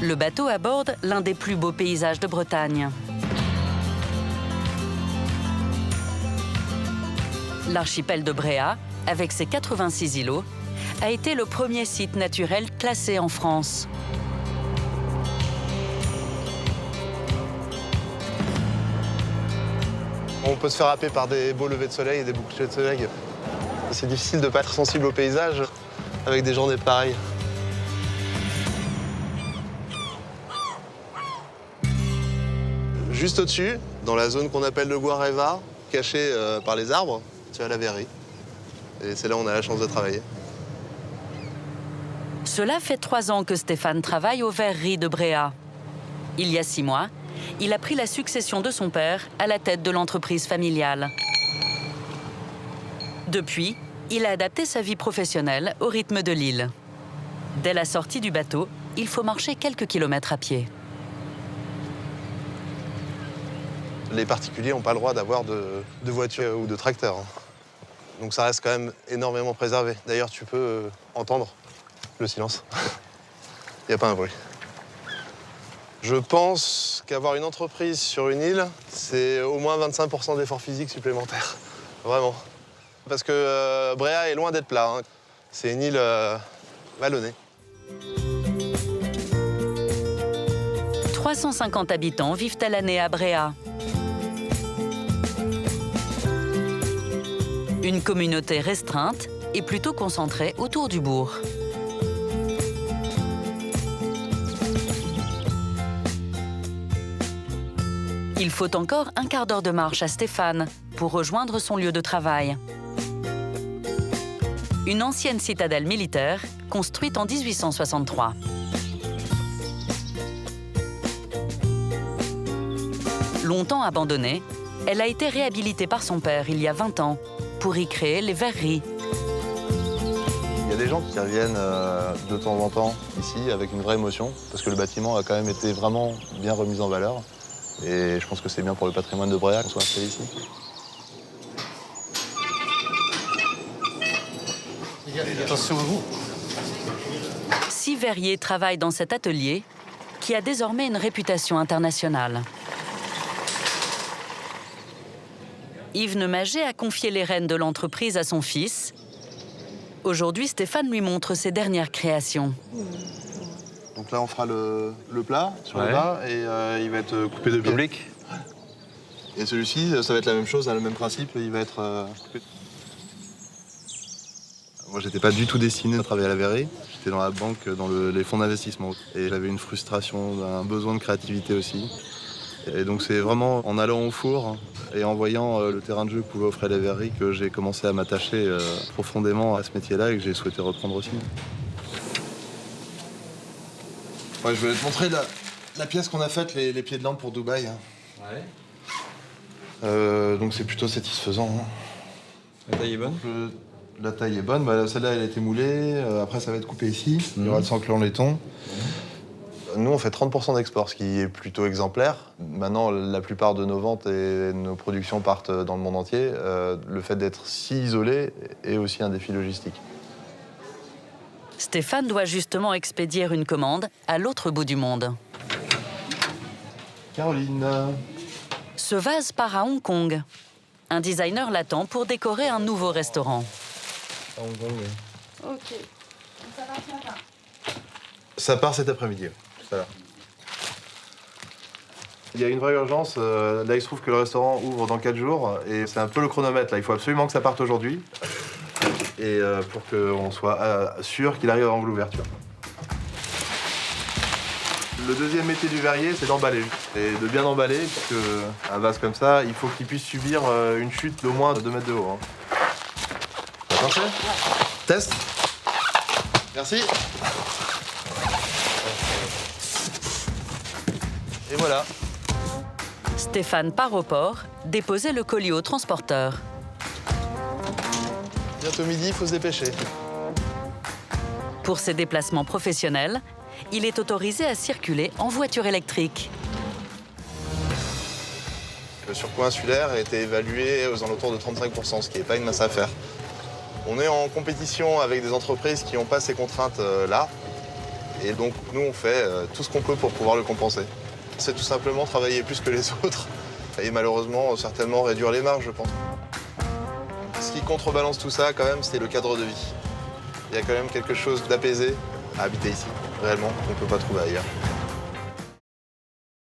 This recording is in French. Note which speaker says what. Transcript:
Speaker 1: Le bateau aborde l'un des plus beaux paysages de Bretagne. L'archipel de Bréhat, avec ses 86 îlots, a été le premier site naturel classé en France.
Speaker 2: On peut se faire happer par des beaux levers de soleil et des beaux couchers de soleil. C'est difficile de ne pas être sensible au paysage avec des journées pareilles. Juste au-dessus, dans la zone qu'on appelle le Guareva, cachée par les arbres, tu as la verrerie. Et c'est là où on a la chance de travailler.
Speaker 1: Cela fait 3 ans que Stéphane travaille aux verreries de Bréhat. Il y a 6 mois, il a pris la succession de son père à la tête de l'entreprise familiale. Depuis, il a adapté sa vie professionnelle au rythme de l'île. Dès la sortie du bateau, il faut marcher quelques kilomètres à pied.
Speaker 2: Les particuliers n'ont pas le droit d'avoir de voiture ou de tracteur. Donc ça reste quand même énormément préservé. D'ailleurs, tu peux entendre le silence. Il n'y a pas un bruit. Je pense qu'avoir une entreprise sur une île, c'est au moins 25% d'efforts physiques supplémentaires. Vraiment. Parce que Bréhat est loin d'être plat. Hein. C'est une île vallonnée.
Speaker 1: 350 habitants vivent à l'année à Bréhat. Une communauté restreinte et plutôt concentrée autour du bourg. Il faut encore un quart d'heure de marche à Stéphane pour rejoindre son lieu de travail. Une ancienne citadelle militaire construite en 1863. Longtemps abandonnée, elle a été réhabilitée par son père il y a 20 ans pour y créer les verreries.
Speaker 2: Il y a des gens qui reviennent de temps en temps ici avec une vraie émotion parce que le bâtiment a quand même été vraiment bien remis en valeur. Et je pense que c'est bien pour le patrimoine de Bréhat qu'on soit installé ici.
Speaker 3: Attention à vous.
Speaker 1: 6 verriers travaillent dans cet atelier qui a désormais une réputation internationale. Yves Nemager a confié les rênes de l'entreprise à son fils. Aujourd'hui, Stéphane lui montre ses dernières créations.
Speaker 2: Donc là, on fera le plat sur le bas et il va être coupé de biais.
Speaker 3: Oblique.
Speaker 2: Et celui-ci, ça va être la même chose, le même principe, il va être coupé. Moi, j'étais pas du tout destiné à travailler à la verrerie. J'étais dans la banque, dans les fonds d'investissement. Et j'avais une frustration, un besoin de créativité aussi. Et donc c'est vraiment en allant au four et en voyant le terrain de jeu que pouvaient offrir les verreries que j'ai commencé à m'attacher profondément à ce métier-là et que j'ai souhaité reprendre aussi. Ouais, je vais te montrer la pièce qu'on a faite, les pieds de lampe pour Dubaï. Ouais. Donc c'est plutôt satisfaisant. Hein.
Speaker 3: La taille est bonne.
Speaker 2: La taille est bonne. Bah, celle-là, elle a été moulée. Après, ça va être coupé ici. Il y aura le sanclé en laiton. Nous, on fait 30% d'export, ce qui est plutôt exemplaire. Maintenant, la plupart de nos ventes et nos productions partent dans le monde entier. Le fait d'être si isolé est aussi un défi logistique.
Speaker 1: Stéphane doit justement expédier une commande à l'autre bout du monde.
Speaker 2: Caroline.
Speaker 1: Ce vase part à Hong Kong. Un designer l'attend pour décorer un nouveau restaurant.
Speaker 2: À Hong Kong, oui.
Speaker 4: Ok. Ça va ce matin.
Speaker 2: Ça part cet après-midi. Voilà. Il y a une vraie urgence. Là, il se trouve que le restaurant ouvre dans 4 jours et c'est un peu le chronomètre. Là, il faut absolument que ça parte aujourd'hui et pour qu'on soit sûr qu'il arrive avant l'ouverture. Le deuxième métier du verrier, c'est d'emballer. Et de bien emballer, puisque un vase comme ça, il faut qu'il puisse subir une chute d'au moins 2 mètres de haut. Hein. Ça marche ? Test. Merci. Et voilà.
Speaker 1: Stéphane part au port, déposer le colis au transporteur.
Speaker 2: Bientôt midi, il faut se dépêcher.
Speaker 1: Pour ses déplacements professionnels, il est autorisé à circuler en voiture électrique.
Speaker 2: Le surcoût insulaire a été évalué aux alentours de 35%, ce qui n'est pas une mince affaire. On est en compétition avec des entreprises qui n'ont pas ces contraintes-là. Et donc nous, on fait tout ce qu'on peut pour pouvoir le compenser. C'est tout simplement travailler plus que les autres et malheureusement, certainement réduire les marges, je pense. Ce qui contrebalance tout ça, quand même, c'est le cadre de vie. Il y a quand même quelque chose d'apaisé à habiter ici, réellement, qu'on ne peut pas trouver ailleurs.